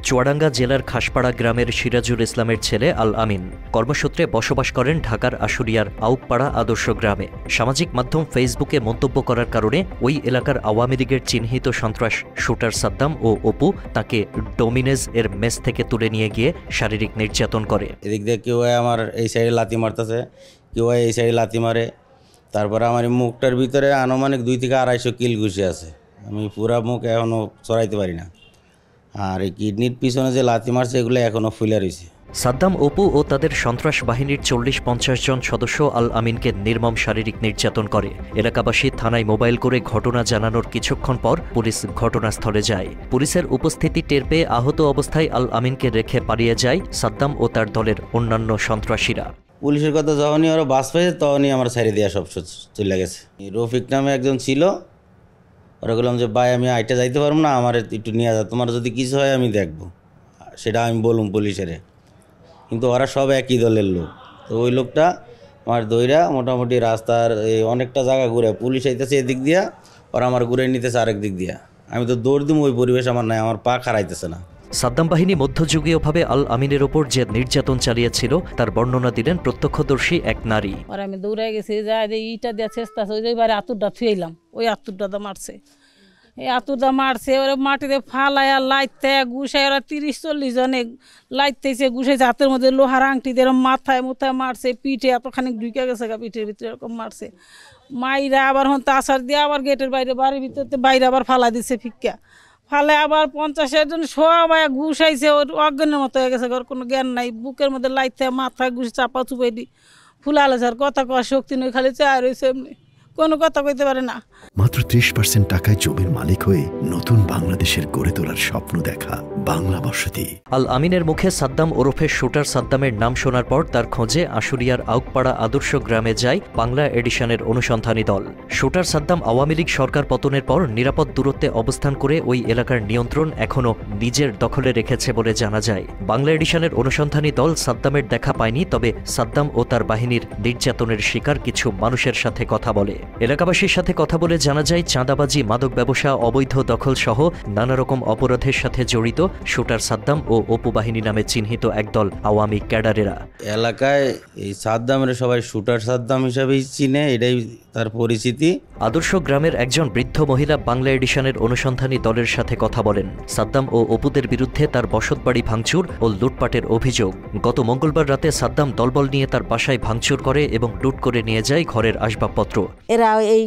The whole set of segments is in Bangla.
চুয়াডাঙ্গা জেলার খাসপাড়া গ্রামের সিরাজুল ইসলামের ছেলে আল আমিন কর্মসূত্রে বসবাস করেন ঢাকার আশুলিয়ার আউকপাড়া আদর্শ গ্রামে। সামাজিক মাধ্যম ফেসবুকে মন্তব্য করার কারণে ওই এলাকার আওয়ামী লীগের চিহ্নিত সন্ত্রাস শুটার সাদ্দাম ও অপু তাকে ডোমিনেজ এর মেস থেকে তুলে নিয়ে গিয়ে শারীরিক নির্যাতন করে। এদিক দিয়ে কেউ আমার এই সাইডে লাথি মারতেছে, কেউ এই সাইডে লাথি মারে। তারপরে আমার মুখটার ভিতরে আনুমানিক 2 থেকে 250 কিল ঘুষি আছে। আমি পুরা মুখ এখনও চড়াইতে পারি না। আর এই কিডনির পিছনে যে লাথি মারছে এগুলো এখনও ফুলে রয়েছে। সাদ্দাম, অপু ও তাদের সন্ত্রাস বাহিনীর 40-50 জন সদস্য আল আমিনকে নির্মম শারীরিক নির্যাতন করে। এলাকাবাসী থানায় মোবাইল করে ঘটনা জানানোর কিছুক্ষণ পর পুলিশ ঘটনাস্থলে যায়। পুলিশের উপস্থিতি টের পেয়ে আহত অবস্থায় আল আমিনকে রেখে পালিয়ে যায় সাদ্দাম ও তার দলের অন্যান্য সন্ত্রাসীরা। পুলিশের কথা যখনই ওরা বাস পেয়েছে তখনই আমার ছাড়িয়ে দেওয়া সব চলে গেছে। রফিক নামে একজন ছিল, ওরা বললাম যে ভাই আমি আইটা যাইতে পারবো না, আমার একটু নিয়ে যা, তোমার যদি কিছু হয় আমি দেখবো, সেটা আমি বলুম পুলিশের। কিন্তু ওরা সব একই দলের লোক। তো ওই লোকটা আমার দইরা মোটামুটি রাস্তার অনেকটা জায়গা ঘুরে, পুলিশ আইতেছে এদিক দিয়া, ওরা আমার ঘুরে নিতেছে আরেক দিক দিয়া। আমি তো দৌড় দিব, ওই পরিবেশ আমার নাই, আমার পা খারাইতেছে না। সাদ্দাম বাহিনী মধ্যযুগীয়ভাবে আল আমিনের ওপর যে নির্যাতন চালিয়েছিল তার বর্ণনা দিলেন প্রত্যক্ষদর্শী এক নারী। আমি দৌড়ে গেছি, যা ইটা দিয়ে চেষ্টা আছে, ওইবারে আতুরটা থুইলাম, ওই আতুরটা মারছে, এই আতুরটা মারছে, ওরা মাটিতে ফালাইয়া লাইতে গুছাই, ওরা 30-40 জনে লাইতেছে, গুছাইছে, হাতের মধ্যে লোহার আংটি দিয়ে মাথায় মুথায় মারছে, পিঠে এতখানি ঢুকে গেছে, পিঠের ভিতরে এরকম মারছে। মাইরা আবার হন তাছাড় দিয়ে আবার গেটের বাইরে, বাড়ির ভিতরে বাইরে আবার ফালা দিছে ফিক্কা, ফালে আবার 50 জন সবাই ঘুষাইছে, ওর অজ্ঞানের মতো হয়ে গেছে, ওর কোনো জ্ঞান নাই। বুকের মধ্যে লাইতে মাথায় ঘুষে চাপা চুপাই দি ফুলালে, স্যার কথা কওয়ার শক্তি নই, খালি চায় রয়েছে এমনি, কোনো কথা কইতে পারে না। মাত্র 30% টাকায় জমির মালিক হয়ে নতুন বাংলাদেশের গড়ে তোলার স্বপ্ন দেখা বাংলা বসতি। আল আমিনের মুখে সাদ্দাম ওরফে শুটার সাদ্দামের নাম শোনার পর তার খোঁজে আশুলিয়ার আউকপাড়া আদর্শ গ্রামে যায় বাংলা এডিশনের অনুসন্ধানী দল। শুটার সাদ্দাম আওয়ামী লীগ সরকার পতনের পর নিরাপদ দূরত্বে অবস্থান করে ওই এলাকার নিয়ন্ত্রণ এখনও নিজের দখলে রেখেছে বলে জানা যায়। বাংলা এডিশনের অনুসন্ধানী দল সাদ্দামের দেখা পায়নি, তবে সাদ্দাম ও তার বাহিনীর নির্যাতনের শিকার কিছু মানুষের সাথে কথা বলে। এলাকাবাসীর সাথে কথা বলে জানা যায় চাঁদাবাজি, মাদক ব্যবসা, অবৈধ দখল সহ নানা রকম অপরাধের সাথে জড়িত শুটার সাদ্দাম ও অপু বাহিনী নামে চিহ্নিত একদল আওয়ামী ক্যাডারেরা। এলাকায় এই সাদ্দামের সবাই শুটার সাদ্দাম হিসাবেই চিনে, এটাই তার পরিচিতি। আদর্শ গ্রামের একজন বৃদ্ধ মহিলা বাংলা এডিশনের অনুসন্ধানী দলের সাথে কথা বলেন। সাদ্দাম ও অপুদের বিরুদ্ধে তার বসতবাড়ি ভাঙচুর ও লুটপাটের অভিযোগ। গত মঙ্গলবার রাতে সাদ্দাম দলবল নিয়ে তার বাসায় ভাঙচুর করে এবং লুট করে নিয়ে যায় ঘরের আসবাবপত্র। এরা এই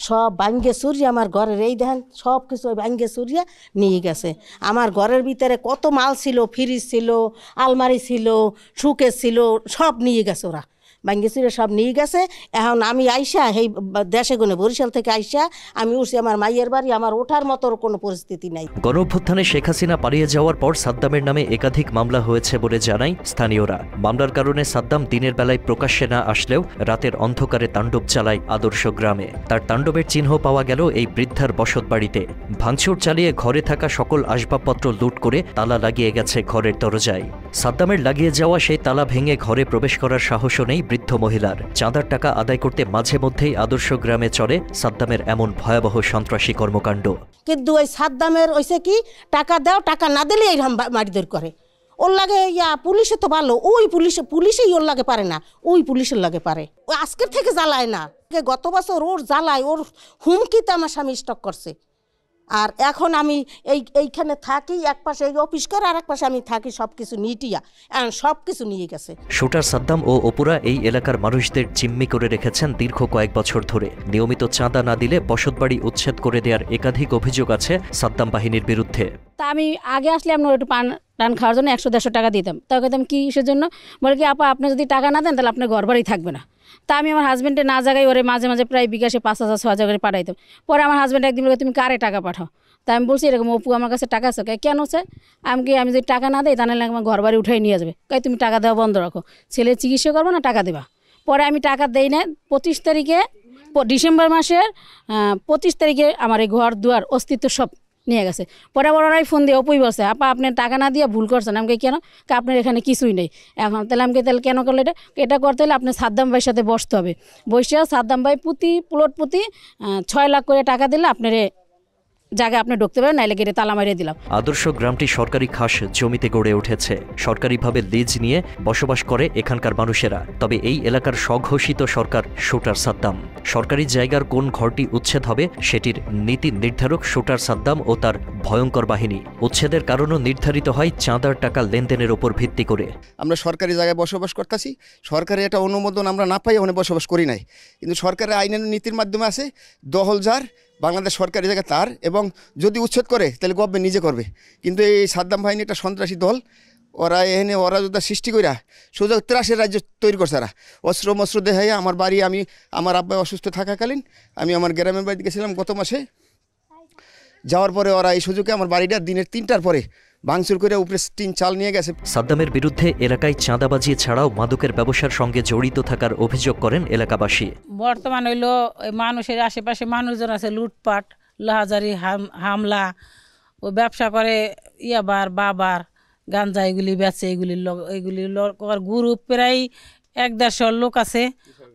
সব ভাঙ্গে চুরিয়া আমার ঘরের এই দেখেন সব কিছু ভাঙ্গে চুরিয়া নিয়ে গেছে। আমার ঘরের ভিতরে কত মাল ছিল, ফ্রিজ ছিল, আলমারি ছিল, সুকেস ছিল, সব নিয়ে গেছে ওরা, ভাঙ্গে চুরিয়া সব নিয়ে গেছে। এখন আমি আইসা এই দেশে গুনে বরিশাল থেকে আইসা আমি উঠছি আমার মাইয়ের বাড়ি, আমার ওঠার মতো কোনো পরিস্থিতি নাই। গণঅভ্যুত্থানে শেখ হাসিনা পালিয়ে যাওয়ার পর সাদ্দামের নামে একাধিক মামলা হয়েছে বলে জানায় স্থানীয়রা। মামলার কারণে সাদ্দাম দিনের বেলায় প্রকাশ্যে না আসলেও রাতের অন্ধকারে তাণ্ডব চালায় আদর্শ গ্রামে। তার তাণ্ডবের চিহ্ন পাওয়া গেল এই বৃদ্ধার বসতবাড়িতে। ভাঙচুর চালিয়ে ঘরে থাকা সকল আসবাবপত্র লুট করে তালা লাগিয়ে গেছে ঘরের দরজায়। সাদ্দামের লাগিয়ে যাওয়া সেই তালা ভেঙে ঘরে প্রবেশ করার সাহসও নেই বৃদ্ধ মহিলার। চাঁদার টাকা আদায় করতে মাঝে মধ্যেই আদর্শ গ্রামে চলে সাদ্দামের এমন ভয়াবহ সন্ত্রাসী কর্মকাণ্ড। কিন্তু ওই সাদ্দামের ওইসে কি টাকা দাও, টাকা না দিলে এইরকম মারিদর করে। ওর লাগে পুলিশে তো ভালো, ওই পুলিশেই ওর লাগে পারে না, ওই পুলিশের লাগে পারে। ওই আজকের থেকে জ্বালায় না, গত বছর ওর জ্বালায়, ওর হুমকিতে আমার স্বামী স্টক করছে। আর এখন আমি এইখানে থাকি, এক পাশে এই অফিস করে, আর এক পাশে আমি থাকি, সব কিছু নিটিয়া সব কিছু নিয়ে গেছে। শুটার সাদ্দাম ও অপুরা এই এলাকার মানুষদের জিম্মি করে রেখেছেন দীর্ঘ কয়েক বছর ধরে। নিয়মিত চাঁদা না দিলে বসতবাড়ি উচ্ছেদ করে দেওয়ার একাধিক অভিযোগ আছে সাদ্দাম বাহিনীর বিরুদ্ধে। তা আমি আগে আসলে আপনার একটু টান খাওয়ার জন্য 100-150 টাকা দিতাম। তা কইতাম কিসের জন্য, বলে কি আপা আপনি যদি টাকা না দেন তাহলে আপনার ঘর বাড়ি থাকবে না। তা আমি আমার হাজব্যান্ডে না জায়গায় ওরে মাঝে মাঝে প্রায় বিকাশে 5,000-6,000 করে পাঠাইতাম। পরে আমার হাজব্যান্ড একদিন বলে তুমি কারে টাকা পাঠাও। তা আমি বলছি এরকম অপু আমার কাছে টাকা আছে। কেন আছে? আমি যদি টাকা না দিই তাহলে আমার ঘর বাড়ি উঠাই নিয়ে যাবে। তুমি টাকা দেওয়া বন্ধ রাখো, ছেলে চিকিৎসা করবো না, টাকা দেবা। পরে আমি টাকা দেই না। 25 তারিখে, ডিসেম্বর মাসের 25 তারিখে আমার এই ঘর দুয়ার অস্তিত্ব সব নিয়ে গেছে। পরে আবার ওরাই ফোন দিয়ে অপুই বলছে আপা আপনি টাকা না দিয়ে ভুল করছেন। আমাকে কেন? আপনার এখানে কিছুই নেই এখন। তাহলে আমাকে তাহলে কেন করলো এটা করতে হলে আপনি সাদ্দাম ভাইয়ের সাথে বসতে হবে। বসে সাদ্দাম ভাই প্রতি প্লট প্রতি 6 লাখ করে টাকা দিলে আপনার জায়গায় আপনি ঢুকতে পারেন, নাইলে গেটে তালা মারিয়ে দিলাম। আদর্শ গ্রামটি সরকারি খাস জমিতে গড়ে উঠেছে। সরকারিভাবে লিজ নিয়ে বসবাস করে এখানকার মানুষেরা। তবে এই এলাকার স্বঘোষিত সরকার শুটার সাদ্দাম। সরকারি জায়গার কোন ঘরটি উচ্ছেদ হবে সেটির নীতি নির্ধারক শুটার সাদ্দাম ও তার ভয়ঙ্কর বাহিনী। উচ্ছেদের কারণও নির্ধারিত হয় চাঁদার টাকা লেনদেনের উপর ভিত্তি করে। আমরা সরকারি জায়গায় বসবাস করতেছি, সরকারি এটা অনুমোদন আমরা না পাই ওখানে বসবাস করি নাই, কিন্তু সরকারের আইনের নীতির মাধ্যমে আছে দখল যার বাংলাদেশ সরকারি জায়গা তার, এবং যদি উচ্ছেদ করে তাহলে গভর্নমেন্ট নিজে করবে। কিন্তু এই সাদ্দাম বাহিনী একটা সন্ত্রাসী দল, ওরা এখানে অরাজকতা সৃষ্টি কইরা সোজা ত্রাসের রাজ্য তৈরি করছে। এরা অস্ত্র মস্ত্র দেখাইয়া আমার বাড়ি, আমি আমার আব্বা অসুস্থ থাকাকালীন আমি আমার গ্রামের বাড়িতে গেছিলাম গত মাসে, যাওয়ার পরে ওরা এই সুযোগে আমার বাড়িটা দিনের 3টার পরে ভাঙচুর করে উপরে টিন চাল নিয়ে গেছে। সাদ্দামের বিরুদ্ধে এলাকায় চাঁদাবাজি ছাড়াও মাদকের ব্যবসার সঙ্গে জড়িত থাকার অভিযোগ করেন এলাকাবাসী। বর্তমান হইলো মানুষের আশেপাশে মানুষজন আছে, লুটপাট, লাহাজারি, হামলা, ও ব্যবসা করে ইয়াবার বাবার গাঞ্জা এগুলি বেচে, এগুলি গ্রুপ প্রায় 1-1.5 লোক আছে,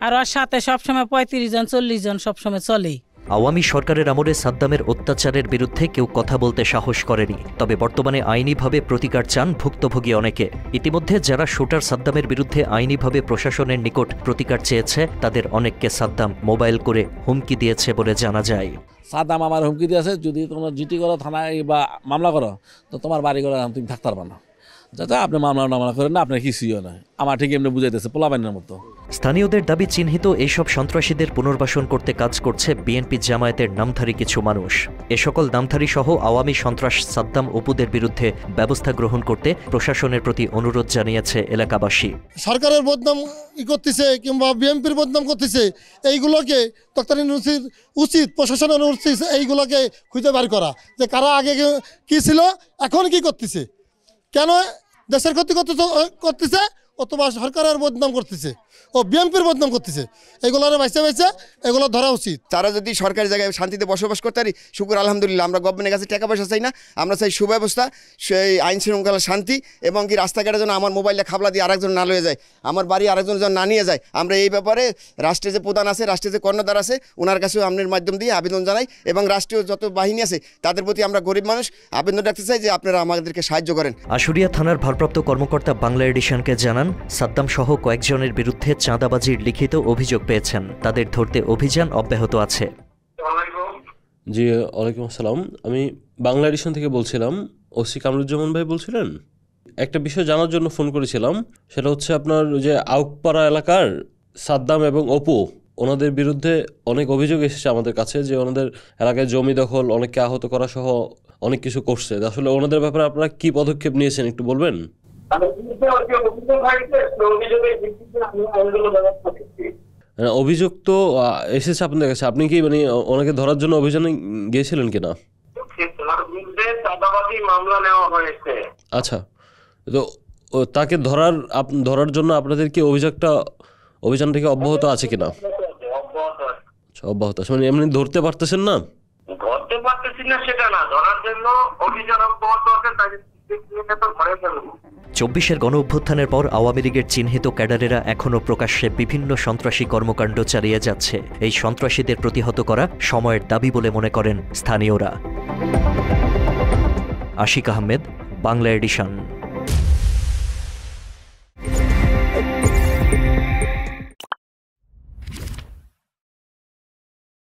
আর ওর সাথে সবসময় 35 জন 40 জন সবসময় চলেই। আওয়ামী সরকারের আমলে সাদ্দামের অত্যাচারের বিরুদ্ধে কেউ কথা বলতে সাহস করেনি। তবে বর্তমানে আইনিভাবে প্রতিকার চান ভুক্তভোগী অনেকে। ইতিমধ্যে যারা শুটার সাদ্দামের বিরুদ্ধে আইনিভাবে প্রশাসনের নিকট প্রতিকার চেয়েছে তাদের অনেককে সাদ্দাম মোবাইল করে হুমকি দিয়েছে বলে জানা যায়। সাদ্দাম আমার হুমকি দিয়েছে, যদি তোমরা জিটি করো, থানায় বা মামলা করো, তো তোমার বাড়ি করে তুমি থাকতে পারবা না, যাতে আপনি মামলা করেন না, আপনার কিছুইও নয়। আমার ঠিক এমনি বুঝাইতেছে পোলাবাইনের মতো। স্থানীয়দের দাবি চিহ্নিত এইসব সন্ত্রাসীদের পুনর্বাসন করতে কাজ করছে বিএনপি জামায়াতের নামধারী কিছু মানুষ। এ সকল নামধারী সহ আওয়ামী সন্ত্রাস সাদ্দাম অপুদের বিরুদ্ধে ব্যবস্থা গ্রহণ করতে প্রশাসনের প্রতি অনুরোধ জানিয়েছে এলাকাবাসী। সরকারের বদনাম করতেছে কিংবা বিএনপির বদনাম করতেছে, এইগুলোকে উচিত প্রশাসনের উচিত এইগুলোকে খুঁজে বের করা, যে কারা আগে কি ছিল, এখন কি করতেছে, কেন দেশের ক্ষতি করতেছে, অথবা সরকারের বদনাম করতেছে, ও বিএনপির বদনাম করতেছে, এগুলোর বাইসে এগুলো ধরা উচিত। তারা যদি সরকারি জায়গায় শান্তিতে বসবাস করতে পারি, শুকুর আলহামদুলিল্লাহ। আমরা গভর্নমেন্টের কাছে টাকা পয়সা চাই না, আমরা চাই সুব্যবস্থা, সেই আইন শৃঙ্খলা, শান্তি, এবং কি রাস্তাঘাটে যেন আমার মোবাইলে খাবলা দিয়ে আরেকজন না লয়ে যায়, আমার বাড়ি আরেকজন যেন না নিয়ে যায়। আমরা এই ব্যাপারে রাষ্ট্রের যে প্রধান আছে, রাষ্ট্রের যে কর্ণধার আছে, ওনার কাছেও আপনার মাধ্যম দিয়ে আবেদন জানাই, এবং রাষ্ট্রীয় যত বাহিনী আছে তাদের প্রতি আমরা গরিব মানুষ আবেদন রাখতে চাই যে আপনারা আমাদেরকে সাহায্য করেন। আশুলিয়া থানার ভারপ্রাপ্ত কর্মকর্তা বাংলা এডিশনকে জানান, সাদ্দাম সহ কয়েকজনের বিরুদ্ধে চাঁদাবাজির লিখিত অভিযোগ পেয়েছেন। তাদের ধরতে অভিযান অব্যাহত আছে। জি, ওয়ালাইকুম আসসালাম। আমি বাংলা এডিশন থেকে বলছিলাম। ওসি কামরুজ্জামান ভাই বলছিলেন? একটা বিষয় জানার জন্য ফোন করেছিলাম, সেটা হচ্ছে আপনার যে আউকপাড়া এলাকার সাদ্দাম এবং অপু, ওনাদের বিরুদ্ধে অনেক অভিযোগ এসেছে আমাদের কাছে যে ওনাদের এলাকায় জমি দখল, অনেককে আহত করা সহ অনেক কিছু করছে। আসলে ওনাদের ব্যাপারে আপনারা কি পদক্ষেপ নিয়েছেন একটু বলবেন? অভিযোগ তো এসেছে আপনাদের কাছে, আপনি কি মানে ওনাকে ধরার জন্য অভিযানে গিয়েছিলেন কিনা? আচ্ছা, তো তাকে ধরার জন্য আপনাদের কি অভিযানটা কি অব্যাহত আছে কিনা? অব্যাহত আছে, মানে এমনি ধরতে পারতেছেন না? ধরতে পারতেছি না সেটা না, ধরার জন্য অভিযান অব্যাহত আছে। 24-এর গণ-অভ্যুত্থানের পর আওয়ামী লীগের চিহ্নিত ক্যাডারেরা এখনও প্রকাশ্যে বিভিন্ন সন্ত্রাসী কর্মকাণ্ড চালিয়ে যাচ্ছে। এই সন্ত্রাসীদের প্রতিহত করা সময়ের দাবি বলে মনে করেন স্থানীয়রা। আশিক আহমেদ, বাংলা এডিশন।